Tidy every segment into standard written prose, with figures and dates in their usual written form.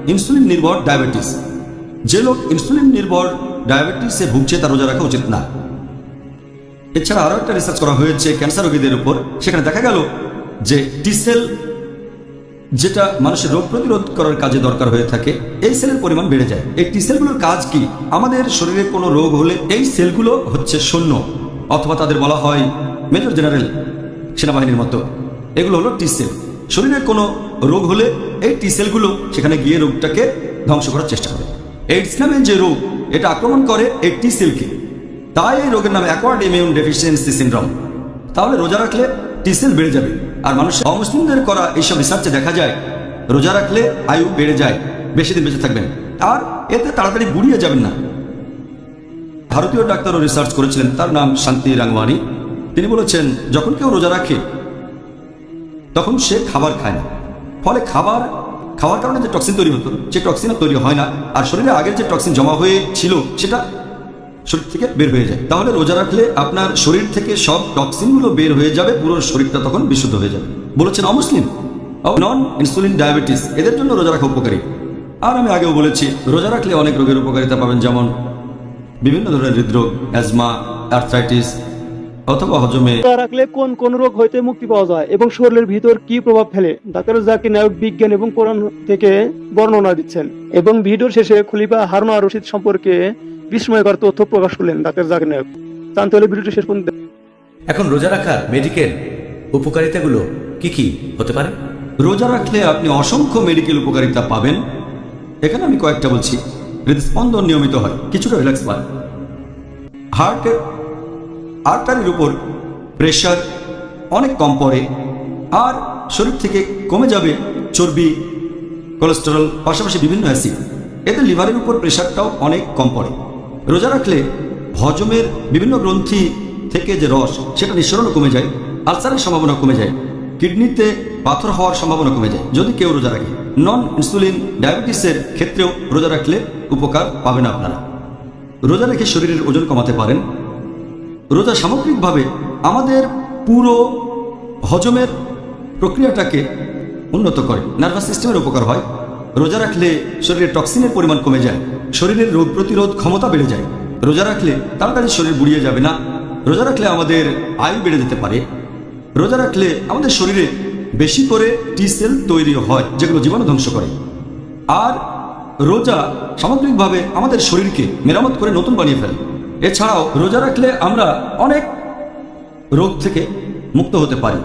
Insulin নির্ভর diabetes. যে লোক ইনসুলিন নির্ভর ডায়াবেটিসে ভুগছে তার রোজা রাখা উচিত না। এছাড়া আরও একটা রিসার্চ করা হয়েছে ক্যান্সার রোগীদের উপর। সেখানে দেখা গেল যে টি-সেল, যেটা মানুষের রোগ প্রতিরোধ করার কাজে দরকার হয়ে থাকে, এই সেলের পরিমাণ বেড়ে যায়। এই টি-সেলগুলোর কাজ কি? আমাদের শরীরে কোনো রোগ হলে এই সেলগুলো হচ্ছে সৈন্য, অথবা তাদের বলা হয় মেজর জেনারেল, সেনাবাহিনীর মতো। এগুলো হলো টি-সেল। শরীরে কোনো রোগ হলে এই টি-সেলগুলো সেখানে গিয়ে রোগটাকে ধ্বংস করার চেষ্টা করে। এইডস নামে যে রোগ, এটা আক্রমণ করে এই টি-সেলকে, তাই এই রোগের নাম অ্যাকোয়ার্ড ইমিউন ডেফিসিয়েন্সি সিনড্রোম। তাহলে রোজা রাখলে টি-সেল বেড়ে যাবে। আর মানুষের অমুসলিমদের করা এইসব রিসার্চে দেখা যায় রোজা রাখলে আয়ু বেড়ে যায়, বেশি দিন বেঁচে থাকবেন, আর এতে তাড়াতাড়ি বুড়িয়ে যাবেন না। ভারতীয় ডাক্তারও রিসার্চ করেছিলেন, তার নাম শান্তি রাংওয়ানি। তিনি বলেছেন যখন কেউ রোজা রাখে তখন সে খাবার খায় না, ফলে খাওয়ার কারণে যে টক্সিন তৈরি হতো সে টক্সিন তৈরি হয় না, আর শরীরে আগের যে টক্সিন জমা হয়ে ছিল সেটা শরীর থেকে বের হয়ে যায়। তাহলে রোজা রাখলে আপনার শরীর থেকে সব টক্সিনগুলো বের হয়ে যাবে, পুরো শরীরটা তখন বিশুদ্ধ হয়ে যাবে। বলেছেন অমুসলিম, নন ইনসুলিন ডায়াবেটিস, এদের জন্য রোজা রাখা উপকারী। আর আমি আগেও বলেছি রোজা রাখলে অনেক রোগের উপকারিতা পাবেন, যেমন বিভিন্ন ধরনের হৃদরোগ, অ্যাজমা, আর্থ্রাইটিস অথবা হজমে। রোজা রাখলে কোন কোন রোগ হইতে মুক্তি পাওয়া যায় এবং শরীরের ভিতর কি প্রভাব ফেলে, ডাক্তার জাকির নায়ক বিজ্ঞান এবং কোরআন থেকে বর্ণনা দিচ্ছেন। এবং ভিডিওর শেষে খলিফা হারুন আর রশিদ সম্পর্কে বিস্ময়কর তথ্য প্রকাশ করলেন ডাক্তার জাকির নায়ক। জানতে হলে ভিডিওটি শেষ পর্যন্ত। এখন রোজা রাখার মেডিকেল উপকারিতাগুলো কি কি হতে পারে? রোজা রাখলে আপনি অসংখ্য মেডিকেল উপকারিতা পাবেন। এখানে আমি কয়েকটা বলছি। হৃদস্পন্দন নিয়মিত হয়, কিছুটা রিল্যাক্স পায়, হার্টের আর্টারির উপর প্রেশার অনেক কম পড়ে, আর শরীর থেকে কমে যাবে চর্বি, কোলেস্টেরল, পাশাপাশি বিভিন্ন অ্যাসিড। এতে লিভারের উপর প্রেশারটাও অনেক কম পড়ে। রোজা রাখলে হজমের বিভিন্ন গ্রন্থি থেকে যে রস সেটা নিঃসরণও কমে যায়, আলসারের সম্ভাবনা কমে যায়, কিডনিতে পাথর হওয়ার সম্ভাবনা কমে যায় যদি কেউ রোজা রাখে। নন ইনসুলিন ডায়াবেটিসের ক্ষেত্রেও রোজা রাখলে উপকার পাবেন আপনারা। রোজা রেখে শরীরের ওজন কমাতে পারেন। রোজা সামগ্রিকভাবে আমাদের পুরো হজমের প্রক্রিয়াটাকে উন্নত করে, নার্ভাস সিস্টেমের উপকার হয়। রোজা রাখলে শরীরে টক্সিনের পরিমাণ কমে যায়, শরীরের রোগ প্রতিরোধ ক্ষমতা বেড়ে যায়। রোজা রাখলে তাড়াতাড়ি শরীর বুড়িয়ে যাবে না। রোজা রাখলে আমাদের আয়ু বেড়ে যেতে পারে। রোজা রাখলে আমাদের শরীরে বেশি করে টি-সেল তৈরি হয়, যেগুলো জীবাণু ধ্বংস করে। আর রোজা সামগ্রিকভাবে আমাদের শরীরকে মেরামত করে নতুন বানিয়ে ফেলে। এছাড়াও রোজা রাখলে আমরা অনেক রোগ থেকে মুক্ত হতে পারি।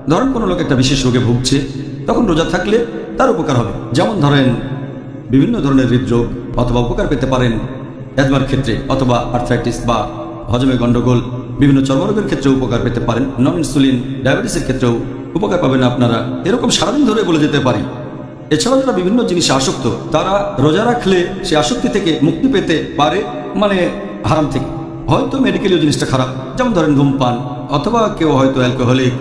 ধরেন কোনো লোক একটা বিশেষ রোগে ভুগছে, তখন রোজা থাকলে তার উপকার হবে। যেমন ধরেন বিভিন্ন ধরনের হৃদরোগ, অথবা উপকার পেতে পারেন অ্যাজমার ক্ষেত্রে, অথবা আর্থ্রাইটিস বা হজমে গন্ডগোল, বিভিন্ন চর্মরোগের ক্ষেত্রে উপকার পেতে পারেন। নন ইনসুলিন ডায়াবেটিসের ক্ষেত্রেও উপকার পাবেন আপনারা। এরকম সারাদিন ধরে বলে যেতে পারি। এছাড়াও যারা বিভিন্ন জিনিসে আসক্ত, তারা রোজা রাখলে সে আসক্তি থেকে মুক্তি পেতে পারে, মানে হারাম থেকে। হয়তো মেডিকেলীয় জিনিসটা খারাপ, যেমন ধরেন ধূমপান, অথবা কেউ হয়তো অ্যালকোহলিক,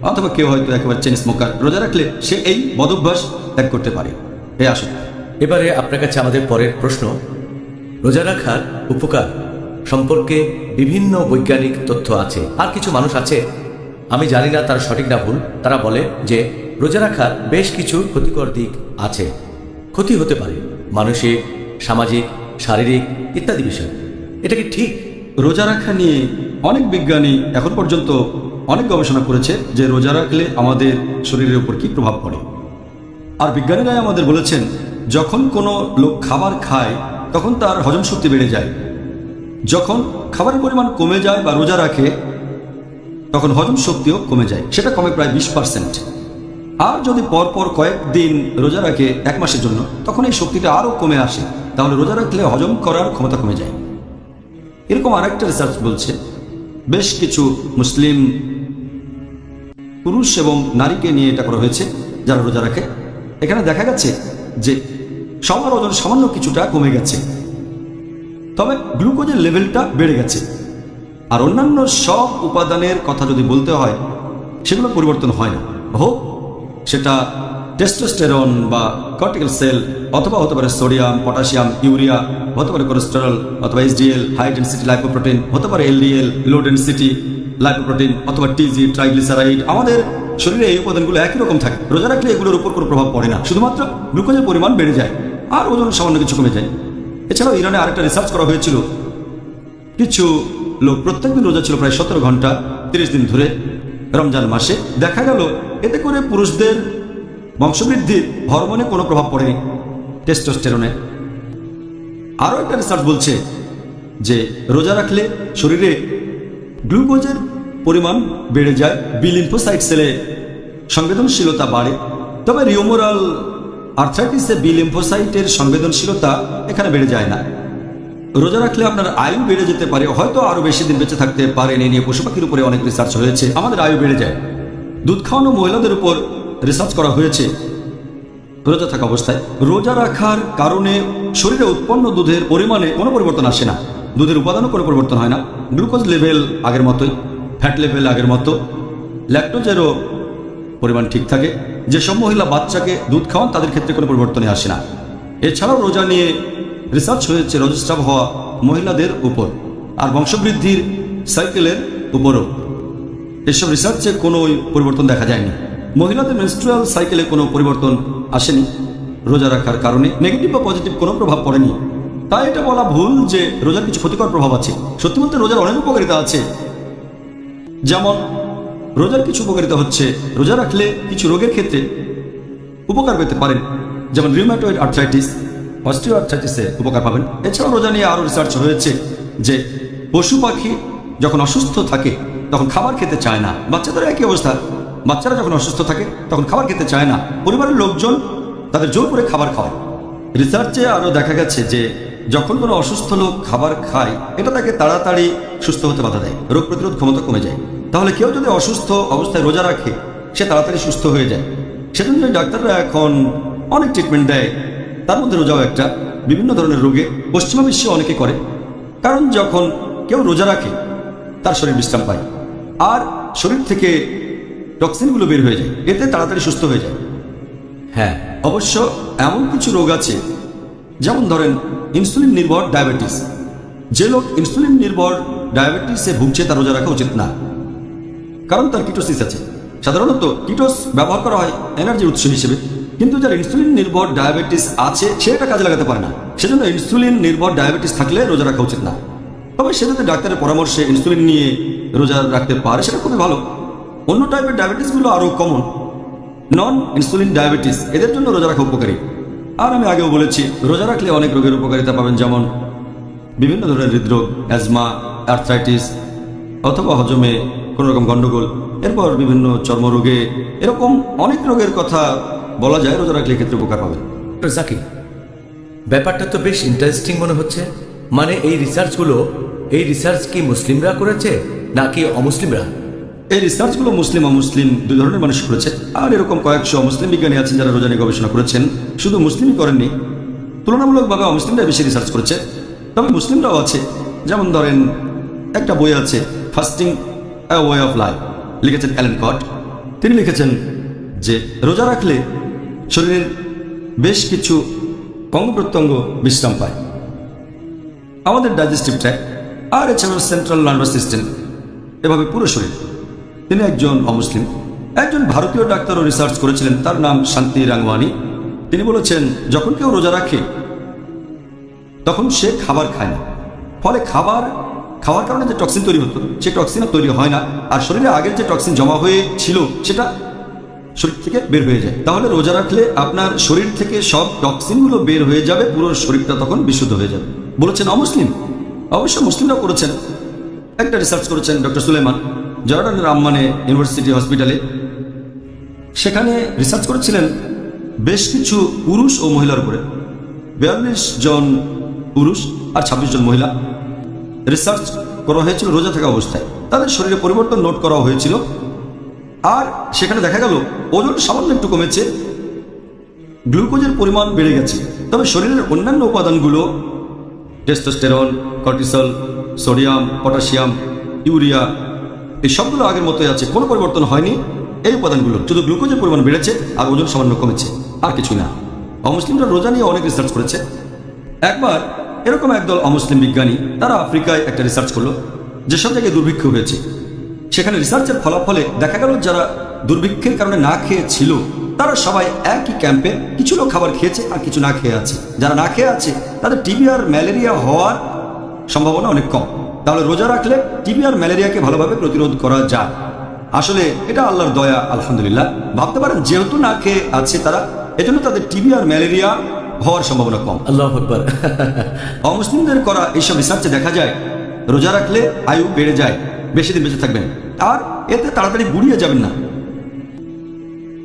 অথবা কেউ হয়তো একেবারে চেন স্মোকার। রোজা রাখলে সে এই বদভ্যাস ত্যাগ করতে পারে, এই আসক্তি। এবারে আপনার কাছে আমাদের পরের প্রশ্ন, রোজা রাখার উপকার সম্পর্কে বিভিন্ন বৈজ্ঞানিক তথ্য আছে। আর কিছু মানুষ আছে, আমি জানি না তার সঠিক না ভুল, তারা বলে যে রোজা রাখার বেশ কিছু ক্ষতিকর দিক আছে। ক্ষতি হতে পারে মানসিক, সামাজিক, শারীরিক ইত্যাদি বিষয়। এটা কি ঠিক? রোজা রাখা নিয়ে অনেক বিজ্ঞানী এখন পর্যন্ত অনেক গবেষণা করেছে যে রোজা রাখলে আমাদের শরীরের উপর কী প্রভাব পড়ে। আর বিজ্ঞানীরাই আমাদের বলেছেন যখন কোনো লোক খাবার খায় তখন তার হজম শক্তি বেড়ে যায়। যখন খাবারের পরিমাণ কমে যায় বা রোজা রাখে তখন হজম শক্তিও কমে যায়, সেটা কমে প্রায় 20%। আর যদি পরপর কয়েকদিন রোজা রাখে এক মাসের জন্য, তখন এই শক্তিটা আরও কমে আসে। তাহলে রোজা রাখলে হজম করার ক্ষমতা কমে যায়। এরকম আরেকটা রিসার্চ বলছে বেশ কিছু মুসলিম পুরুষ এবং নারীকে নিয়ে এটা করা হয়েছে যারা রোজা রাখে। এখানে দেখা গেছে যে সবার ওজন সামান্য কিছুটা কমে গেছে, তবে গ্লুকোজের লেভেলটা বেড়ে গেছে। আর অন্যান্য সব উপাদানের কথা যদি বলতে হয় সেগুলো পরিবর্তন হয় না, হোক সেটা টেস্টোস্টেরন বা কর্টিক্যাল সেল, অথবা হতে পারে সোডিয়াম, পটাশিয়াম, ইউরিয়া, হতে পারে কোলেস্টেরল, অথবা এইচডিএল হাই ডেন্সিটি লাইপোপ্রোটিন, হতে পারে এলডিএল লো ডেন্সিটি লাইপোপ্রোটিন, অথবা টিজি ট্রাইগ্লিসারাইড। আমাদের শরীরে এই উপাদানগুলো একই রকম থাকে। রোজা রাখলে এগুলোর উপর কোনো প্রভাব পড়ে না, শুধুমাত্র গ্লুকোজের পরিমাণ বেড়ে যায়। আর ওজন সামান্য কিছু কমে যায়। এছাড়াও ইরানে আরেকটা রিসার্চ করা হয়েছিল, কিছু লোক প্রত্যেকদিন রোজা ছিল প্রায় 17 ঘন্টা 30 দিন ধরে রমজান মাসে। দেখা গেল এতে করে পুরুষদের বংশবৃদ্ধির হরমোনে কোনো প্রভাব পড়েনি, টেস্টোস্টেরনে। আরও একটা রিসার্চ বলছে যে রোজা রাখলে শরীরে গ্লুকোজের পরিমাণ বেড়ে যায়, বি লিম্ফোসাইট সেলে সংবেদনশীলতা বাড়ে। তবে রিউমোরাল আর্থ্রাইটিসে বি লিম্ফোসাইটের সংবেদনশীলতা এখানে বেড়ে যায় না। রোজা রাখলে আপনার আয়ু বেড়ে যেতে পারে, হয়তো আরো বেশি দিন বেঁচে থাকতে পারেন। এই নিয়ে পশু পাখির উপরে অনেক রিসার্চ হয়েছে। আমাদের আয়ু বেড়ে যায়। দুধ খাওয়ানো মহিলাদের উপর রিসার্চ করা হয়েছে রোজা থাকা অবস্থায়। রোজা রাখার কারণে শরীরে উৎপন্ন দুধের পরিমাণে কোনো পরিবর্তন আসে না, দুধের উপাদানও কোনো পরিবর্তন হয় না। গ্লুকোজ লেভেল আগের মতোই, ফ্যাট লেভেল আগের মতো, ল্যাকটোজেরও পরিমাণ ঠিক থাকে। যেসব মহিলা বাচ্চাকে দুধ খাওয়ান তাদের ক্ষেত্রে কোনো পরিবর্তনে আসে না। এছাড়াও রোজা নিয়ে রিসার্চ হয়েছে রজস্রাব হওয়া মহিলাদের উপর আর বংশবৃদ্ধির সাইকেলের উপরও। এসব রিসার্চে কোনো পরিবর্তন দেখা যায়নি। মহিলাদের মেনস্ট্রুয়াল সাইকেলে কোনো পরিবর্তন আসেনি রোজা রাখার কারণে। নেগেটিভ বা পজিটিভ কোনো প্রভাব পড়েনি। তাই এটা বলা ভুল যে রোজার কিছু ক্ষতিকর প্রভাব আছে। সত্যি বলতে রোজার অনেক উপকারিতা আছে। যেমন রোজার কিছু উপকারিতা হচ্ছে, রোজা রাখলে কিছু রোগের ক্ষেত্রে উপকার পেতে পারেন, যেমন রিউমাটয়েড আর্থ্রাইটিস, অস্টিও আর্থ্রাইটিসে উপকার পাবেন। এছাড়াও রোজা নিয়ে আরও রিসার্চ হয়েছে যে পশু পাখি যখন অসুস্থ থাকে তখন খাবার খেতে চায় না। বাচ্চাদের একই অবস্থা, বাচ্চারা যখন অসুস্থ থাকে তখন খাবার খেতে চায় না, পরিবারের লোকজন তাদের জোর করে খাবার খাওয়ায়। রিসার্চে আরও দেখা গেছে যে যখন কোনো অসুস্থ লোক খাবার খায় এটা তাকে তাড়াতাড়ি সুস্থ হতে বাধা দেয়, রোগ প্রতিরোধ ক্ষমতা কমে যায়। তাহলে কেউ যদি অসুস্থ অবস্থায় রোজা রাখে সে তাড়াতাড়ি সুস্থ হয়ে যায়। সেজন্য ডাক্তাররা এখন অনেক ট্রিটমেন্ট দেয়, তার মধ্যে রোজাও একটা। বিভিন্ন ধরনের রোগে পশ্চিমা বিশ্বে অনেকে করে, কারণ যখন কেউ রোজা রাখে তার শরীর বিশ্রাম পায় আর শরীর থেকে টক্সিনগুলো বের হয়ে যায়, এতে তাড়াতাড়ি সুস্থ হয়ে যায়। হ্যাঁ, অবশ্য এমন কিছু রোগ আছে, যেমন ধরেন ইনসুলিন নির্ভর ডায়াবেটিস। যে লোক ইনসুলিন নির্ভর ডায়াবেটিসে ভুগছে তার রোজা রাখা উচিত না, কারণ তার কিটোসিস আছে। সাধারণত কিটোস ব্যবহার করা হয় এনার্জির উৎস হিসেবে, কিন্তু যার ইনসুলিন নির্ভর ডায়াবেটিস আছে সে এটা কাজে লাগাতে পারে না। সেজন্য ইনসুলিন নির্ভর ডায়াবেটিস থাকলে রোজা রাখা উচিত না। তবে সে যদি ডাক্তারের পরামর্শে ইনসুলিন নিয়ে রোজা রাখতে পারে সেটা খুবই ভালো। অন্য টাইপের ডায়াবেটিসগুলো আরও কমন, নন ইনসুলিন ডায়াবেটিস, এদের জন্য রোজা রাখা উপকারী। আর আমি আগেও বলেছি রোজা রাখলে অনেক রোগের উপকারিতা পাবেন, যেমন বিভিন্ন ধরনের হৃদরোগ, অ্যাজমা, আর্থ্রাইটিস অথবা হজমে কোনো রকম গণ্ডগোল, এরপর বিভিন্ন চর্মরোগে, এরকম অনেক রোগের কথা বলা যায় রোজা রাখলে ক্ষেত্রে উপকার পাবেন। ডক্টর জাকির, ব্যাপারটা তো বেশ ইন্টারেস্টিং মনে হচ্ছে। মানে এই রিসার্চ কি মুসলিমরা করেছে নাকি অমুসলিমরা? এই রিসার্চগুলো মুসলিম অমুসলিম দুই ধরনের মানুষ করেছে। আর এরকম কয়েকশো মুসলিম বিজ্ঞানী আছেন যারা রোজা নিয়ে গবেষণা করেছেন। শুধু মুসলিমই করেননি, তুলনামূলকভাবে অমুসলিমরা বেশি রিসার্চ করেছে। তবে মুসলিমরাও আছে। যেমন ধরেন একটা বই আছে fasting a way of life, লিখেছেন অ্যালেন কট। তিনি লিখেছেন যে রোজা রাখলে শরীরের বেশ কিছু অঙ্গ প্রত্যঙ্গ বিশ্রাম পায়, আমাদের ডাইজেস্টিভ ট্র্যাক্ট আর এছাড়াও সেন্ট্রাল নার্ভাস সিস্টেম, এভাবে পুরো শরীর। তিনি একজন অমুসলিম। একজন ভারতীয় ডাক্তারও রিসার্চ করেছিলেন, তার নাম শান্তি রাংওয়ানি। তিনি বলেছেন যখন কেউ রোজা রাখে তখন সে খাবার খায় না, ফলে খাওয়ার কারণে যে টক্সিন তৈরি হতো সে টক্সিন আর তৈরি হয় না, আর শরীরে আগের যে টক্সিন জমা হয়েছিল সেটা শরীর থেকে বের হয়ে যায়। তাহলে রোজা রাখলে আপনার শরীর থেকে সব টক্সিনগুলো বের হয়ে যাবে, পুরো শরীরটা তখন বিশুদ্ধ হয়ে যাবে, বলেছেন অমুসলিম। অবশ্য মুসলিমরা করেছেন। একটা রিসার্চ করেছেন ডক্টর সুলেমান জর্ডানের আম্মানে ইউনিভার্সিটি হসপিটালে। সেখানে রিসার্চ করেছিলেন বেশ কিছু পুরুষ ও মহিলার উপরে, 42 জন পুরুষ আর 26 জন মহিলা। রিসার্চ করা হয়েছিল রোজা থাকা অবস্থায়। তাদের শরীরে পরিবর্তন নোট করা হয়েছিল, আর সেখানে দেখা গেল ওজন সামান্য একটু কমেছে, গ্লুকোজের পরিমাণ বেড়ে গেছে। তবে শরীরের অন্যান্য উপাদানগুলো testosterone, cortisol, sodium, potassium, urea এই সবগুলো আগের মতোই আছে, কোনো পরিবর্তন হয়নি এই উপাদানগুলো, শুধু গ্লুকোজের পরিমাণ বেড়েছে আর ওজন সামান্য কমেছে, আর কিছুই না। অমুসলিমরা রোজা নিয়ে অনেক রিসার্চ করেছে। একবার এরকম একদল অমুসলিম বিজ্ঞানী তারা আফ্রিকায় একটা রিসার্চ করলো, যেসব জায়গায় দুর্ভিক্ষ হয়েছে। সেখানে রিসার্চের ফলাফলে দেখা গেল যারা দুর্ভিক্ষের কারণে না খেয়ে ছিল তারা সবাই একই ক্যাম্পে, কিছু লোক খাবার খেয়েছে আর কিছু না খেয়ে আছে। যারা না খেয়ে আছে তাদের টিবি আর ম্যালেরিয়া হওয়ার সম্ভাবনা অনেক কম। তাহলে রোজা রাখলে টিবি আর ম্যালেরিয়াকে ভালোভাবে প্রতিরোধ করা যায়। আসলে এটা আল্লাহর দয়া, আলহামদুলিল্লাহ। ভাবতে পারেন যেহেতু না খেয়ে আছে তারা, এজন্য তাদের টিবি আর ম্যালেরিয়া হওয়ার সম্ভাবনা কম। আল্লাহু আকবার। অমুসলিমদের করা এইসব রিসার্চে দেখা যায় রোজা রাখলে আয়ু বেড়ে যায়, বেশি দিন বেঁচে থাকবেন, আর এতে তাড়াতাড়ি বুড়িয়ে যাবেন না।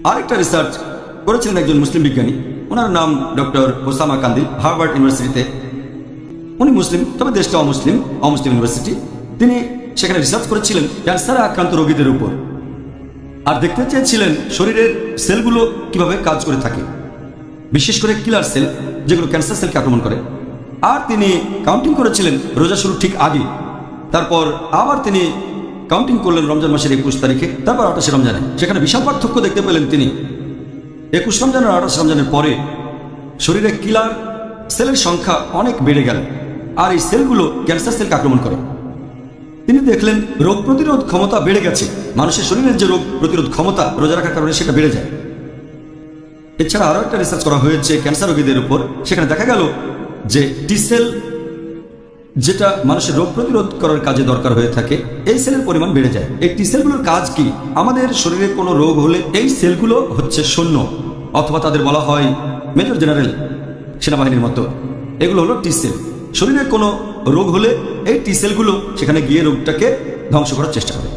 আরেকটা রিসার্চ করেছিলেন একজন মুসলিম বিজ্ঞানী, ওনার নাম ডক্টর ওসামা কান্দিল, হার্ভার্ড ইউনিভার্সিটিতে। উনি মুসলিম, তবে দেশটা অমুসলিম ইউনিভার্সিটি। তিনি সেখানে রিসার্চ করেছিলেন ক্যান্সারে আক্রান্ত রোগীদের উপর, আর দেখতে চেয়েছিলেন শরীরের সেলগুলো কিভাবে কাজ করে থাকে, বিশেষ করে কিলার সেল যেগুলো ক্যান্সার সেলকে আক্রমণ করে। আর তিনি কাউন্টিং করেছিলেন রোজা শুরুর ঠিক আগে। তারপর আবার তিনি কাউন্টিং করলেন রমজান মাসের 21 তারিখে, তারপর 28 রমজানে। সেখানে বিশাল পার্থক্য দেখতে পেলেন তিনি। 21 রমজান আর 28 রমজানের পরে শরীরে কিলার সেলের সংখ্যা অনেক বেড়ে গেল, আর এই সেলগুলো ক্যান্সার সেলকে আক্রমণ করে। তিনি দেখলেন রোগ প্রতিরোধ ক্ষমতা বেড়ে গেছে। মানুষের শরীরের যে রোগ প্রতিরোধ ক্ষমতা রোজা রাখার কারণে সেটা বেড়ে যায়। এছাড়া আরও একটা রিসার্চ করা হয়েছে ক্যান্সার রোগীদের উপর। সেখানে দেখা গেল যে টি সেল, যেটা মানুষের রোগ প্রতিরোধ করার কাজে দরকার হয়ে থাকে, এই সেলের পরিমাণ বেড়ে যায়। এই টি সেলগুলোর কাজ কি? আমাদের শরীরে কোনো রোগ হলে এই সেলগুলো হচ্ছে সৈন্য, অথবা তাদের বলা হয় মেজর জেনারেল, সেনাবাহিনীর মতো। এগুলো হলো টি সেল। শরীরে কোনো রোগ হলে এই টি সেলগুলো সেখানে গিয়ে রোগটাকে ধ্বংস করার চেষ্টা করে।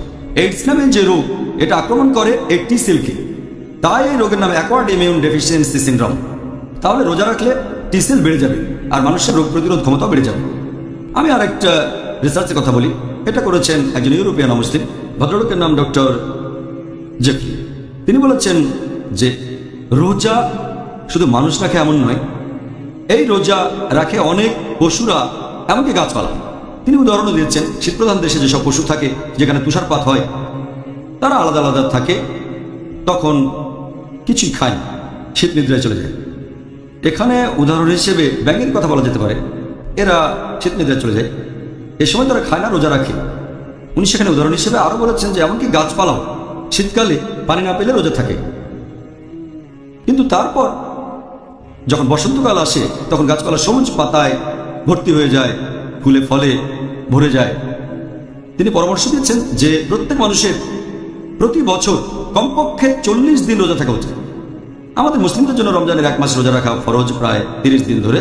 এইডস নামে যে রোগ, এটা আক্রমণ করে এই টি সেলকে, তাই এই রোগের নাম অ্যাকোয়ার্ড ইমিউন ডেফিসিয়েন্সি সিনড্রোম। তাহলে রোজা রাখলে টি সেল বেড়ে যাবে আর মানুষের রোগ প্রতিরোধ ক্ষমতা বেড়ে যাবে। আমি আরেকটা রিসার্চের কথা বলি। এটা করেছেন একজন ইউরোপিয়ান মুসলিম, ভদ্রলোকের নাম ডক্টর জেফরি। তিনি বলেছেন যে রোজা শুধু মানুষ রাখে এমন নয়, এই রোজা রাখে অনেক পশুরা, এমনকি গাছপালা। তিনি উদাহরণও দিয়েছেন শীতপ্রধান দেশে যেসব পশু থাকে, যেখানে তুষারপাত হয়, তারা আলাদা আলাদা থাকে, তখন কিছুই খায় না, শীত নিদ্রায় চলে যায়। এখানে উদাহরণ হিসেবে ব্যাঙের কথা বলা যেতে পারে। এরা শীত নিদ্রায় চলে যায়, এ সময় তারা খায় না, রোজা রাখে। উনি সেখানে উদাহরণ হিসেবে আরও বলেছেন যে এমনকি গাছপালাও শীতকালে পানি না পেলে রোজা থাকে। কিন্তু তারপর যখন বসন্তকাল আসে, তখন গাছপালা সবুজ পাতায় ভর্তি হয়ে যায়, ফুলে ফলে ভরে যায়। তিনি পরামর্শ দিয়েছেন যে প্রত্যেক মানুষের প্রতি বছর কমপক্ষে 40 দিন রোজা থাকা উচিত। আমাদের মুসলিমদের জন্য রমজানের 1 মাস রোজা রাখা ফরজ, প্রায় 30 দিন ধরে।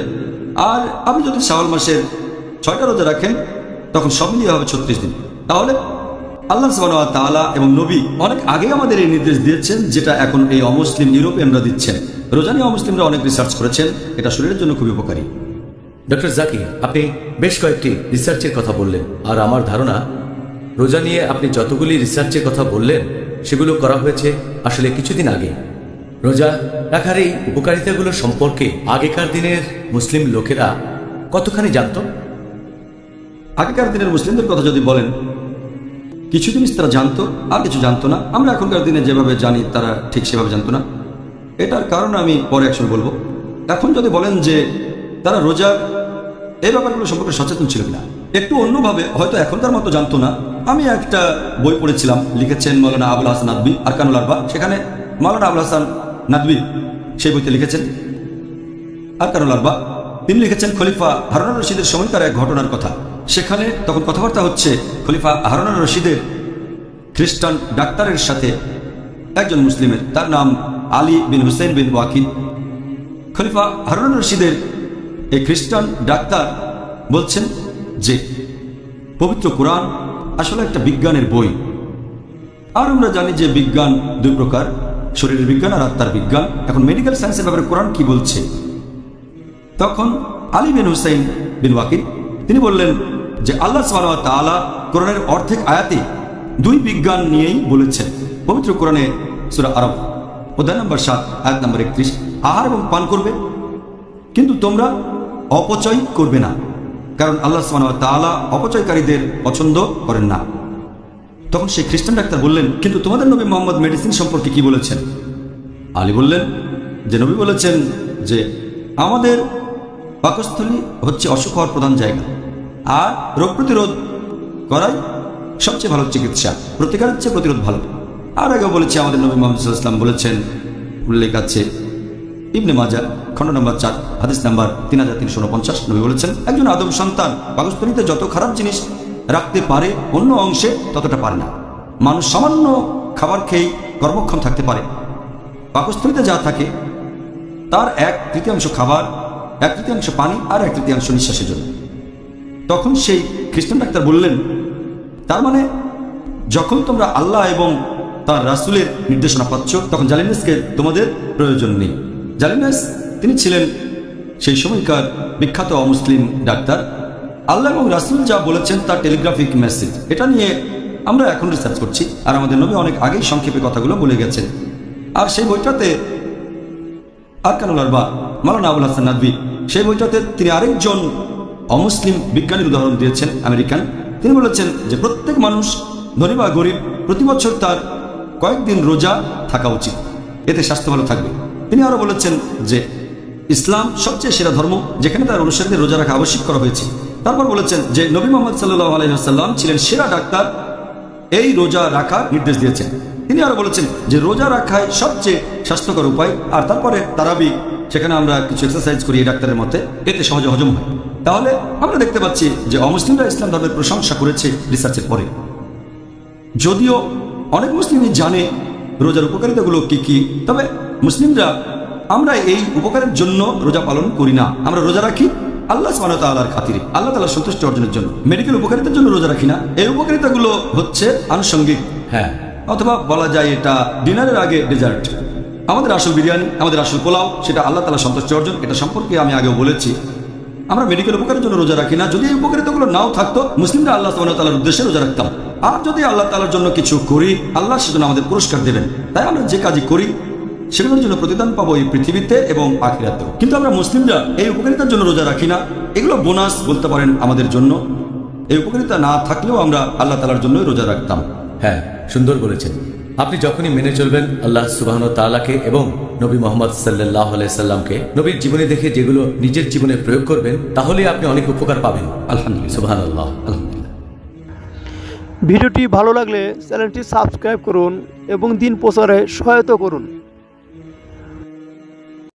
আর আপনি যদি শাওয়াল মাসের 6টা রোজা রাখেন, তখন সব মিলিয়ে হবে 36 দিন। তাহলে আল্লাহ সুবহানাহু ওয়া তাআলা এবং নবী অনেক আগে আমাদের এই নির্দেশ দিয়েছেন, যেটা এখন এই অমুসলিম ইউরোপিয়ানরা দিচ্ছেন। রোজা নিয়ে অমুসলিমরা অনেক রিসার্চ করেছেন, এটা শরীরের জন্য খুবই উপকারী। ডক্টর জাকির, আপনি বেশ কয়েকটি রিসার্চের কথা বললেন, আর আমার ধারণা রোজা নিয়ে আপনি যতগুলি রিসার্চের কথা বললেন সেগুলো করা হয়েছে আসলে কিছুদিন আগে। রোজা রাখার এই উপকারিতাগুলো সম্পর্কে আগেকার দিনের মুসলিম লোকেরা কতখানি জানত? আগেকার দিনের মুসলিমদের কথা যদি বলেন, কিছু জিনিস তারা জানতো আর কিছু জানতো না। আমরা এখনকার দিনে যেভাবে জানি তারা ঠিক সেভাবে জানতো না। এটার কারণ আমি পরে একসময় বলবো। এখন যদি বলেন যে তারা রোজা এই ব্যাপারগুলো সম্পর্কে সচেতন ছিল কিনা, একটু অন্যভাবে হয়তো এখনকার মতো জানতো না। আমি একটা বই পড়েছিলাম, লিখেছেন মৌলানা আবুল হাসান নাদবি, আরকানুল আরবা। সেখানে মৌলানা আবুল হাসান নাদবি সেই বইতে লিখেছেন আরকানুল আরবা। তিনি লিখেছেন খলিফা হারুন আর রশিদের সময়কার এক ঘটনার কথা। সেখানে তখন কথাবার্তা হচ্ছে খলিফা হারুন আর রশিদের খ্রিস্টান ডাক্তারের সাথে একজন মুসলিমের, তার নাম আলী বিন হুসেন বিন ওয়াকিদ। খলিফা হারুন আর রশিদের এই খ্রিস্টান ডাক্তার বলছেন যে পবিত্র কোরআন আসলে একটা বিজ্ঞানের বই। আর আমরা জানি যে বিজ্ঞান 2 প্রকার, শরীরের বিজ্ঞান আর আত্মার বিজ্ঞান। এখন মেডিকেল সায়েন্সের ব্যাপারে কোরআন কি বলছে? তখন আলী বিন হুসাইন বিন ওয়াকিদ তিনি বললেন যে আল্লাহ সুবহানাহু ওয়া তাআলা কোরআনের অর্ধেক আয়াতে 2 বিজ্ঞান নিয়েই বলেছেন। পবিত্র কোরআনে সূরা আরব অধ্যায় নম্বর 7 আয়াত নম্বর 31, আহার এবং পান করবে, কিন্তু তোমরা অপচয় করবে না, কারণ আল্লাহ সুবহানাহু ওয়া তাআলা অপচয়কারীদের পছন্দ করেন না। তখন সেই খ্রিস্টান ডাক্তার বললেন, কিন্তু তোমাদের নবী মুহাম্মদ মেডিসিন সম্পর্কে কি বলেছেন? আলী বললেন যে নবী বলেছেন যে আমাদের পাকস্থলী হচ্ছে অসুখ হওয়ার প্রধান জায়গা, আর রোগ প্রতিরোধ করাই সবচেয়ে ভালো চিকিৎসা, প্রতিকারের চেয়ে প্রতিরোধ ভালো। আর আগেও বলেছি আমাদের নবী মুহাম্মদ সাল্লাল্লাহু আলাইহি ওয়াসাল্লাম বলেছেন উল্লেখ আছে ইবনে মাজা খণ্ড নম্বর 4 হাদিস নাম্বার 3349। নবী বলেছেন, একজন আদম সন্তান পাকস্থলীতে যত খারাপ জিনিস রাখতে পারে অন্য অংশে ততটা পারে না। মানুষ সামান্য খাবার খেয়েই কর্মক্ষম থাকতে পারে। পাকস্থলীতে যা থাকে তার 1/3 খাবার, 1/3 পানি আর 1/3 নিঃশ্বাসের জন্য। তখন সেই খ্রিস্টান ডাক্তার বললেন, তার মানে যখন তোমরা আল্লাহ এবং তার রাসূলের নির্দেশনা পাচ্ছ তখন জালিনাসকে তোমাদের প্রয়োজন নেই। জালিনাস তিনি ছিলেন সেই সময়কার বিখ্যাত অমুসলিম ডাক্তার। আল্লাহ এবং রাসূল যা বলেছেন তার টেলিগ্রাফিক মেসেজ, এটা নিয়ে আমরা এখন রিসার্চ করছি। আর আমাদের নবী অনেক আগেই সংক্ষেপে কথাগুলো বলে গেছেন। আর সেই বইটাতে আরকানুল আরবা মাওলানা আবুল হাসান নাদভী, সেই বইটাতে তিনি আরেকজন অমুসলিম বিজ্ঞানীর উদাহরণ দিয়েছেন, আমেরিকান। তিনি বলেছেন যে প্রত্যেক মানুষ, ধনী বা গরিব, প্রতি বছর তার কয়েকদিন রোজা থাকা উচিত, এতে স্বাস্থ্য ভালো থাকবে। তিনি আরও বলেছেন যে ইসলাম সবচেয়ে সেরা ধর্ম, যেখানে তার অনুসারীদের রোজা রাখা আবশ্যক করা হয়েছে। তারপর বলেছেন যে নবী মুহাম্মদ সাল্লাল্লাহু আলাইহি ওয়াসাল্লাম ছিলেন সেরা ডাক্তার, এই রোজা রাখার নির্দেশ দিয়েছেন। তিনি আরো বলেছেন যে রোজা রাখাই সবচেয়ে স্বাস্থ্যকর উপায়। আর তারপরে তারাবি, সেখানে আমরা কিছু এক্সারসাইজ করি এই ডাক্তারের মতে, এতে সহজে হজম হয়। তাহলে আমরা দেখতে পাচ্ছি যে অমুসলিমরা ইসলাম ধর্মের প্রশংসা করেছে রিসার্চের পরে। যদিও অনেক মুসলিমই জানে রোজার উপকারিতাগুলো কি কি, তবে মুসলিমরা আমরা এই উপকারের জন্য রোজা পালন করি না। আমরা রোজা রাখি আল্লাহ সুবহানাহু ওয়া তাআলার খাতিরে, আল্লাহ তাআলার সন্তুষ্টি অর্জনের জন্য। মেডিকেল উপকারিতার জন্য রোজা রাখি না। এই উপকারিতাগুলো হচ্ছে আনুষঙ্গিক, হ্যাঁ, অথবা বলা যায় এটা ডিনারের আগে ডেজার্ট। আমাদের আসল বিরিয়ানি, আমাদের আসল পোলাও, সেটা আল্লাহ তাআলার সন্তুষ্টি অর্জন। এটা সম্পর্কে আমি আগেও বলেছি। আমরা মেডিকেল উপকারের জন্য রোজা রাখি না। যদি এই উপকারিতাগুলো নাও থাকতো, মুসলিমরা আল্লাহ সুবহানাহু ওয়া তাআলার উদ্দেশ্যে রোজা রাখতাম। আর যদি আল্লাহ তাআলার জন্য কিছু করি, আল্লাহ সেজন্য আমাদের পুরস্কার দেবেন। তাই আমরা যে কাজই করি সেগুলোর জন্য প্রতিদান পাবো এই পৃথিবীতে এবং আখিরাতেও। কিন্তু আমরা মুসলিমরা এই উপকারিতার জন্য রোজা রাখি না। এগুলো বোনাস বলতে পারেন আমাদের জন্য। এই উপকারিতা না থাকলেও আমরা আল্লাহ তাআলার জন্যই রোজা রাখতাম। হ্যাঁ, সুন্দর বলেছেন। আপনি যখনই মেনে চলবেন আল্লাহ সুবহানাহু ওয়া তাআলাকে এবং নবী মুহাম্মদ সাল্লাল্লাহু আলাইহি সাল্লামকে, নবীর জীবনে দেখে যেগুলো নিজের জীবনে প্রয়োগ করবেন, তাহলেই আপনি অনেক উপকার পাবেন। আলহামদুলিল্লাহ, সুবহানাল্লাহ। আলহামদুলিল্লাহ। ভিডিওটি ভালো লাগলে চ্যানেলটি সাবস্ক্রাইব করুন এবং দিন প্রচারে সহায়তা করুন।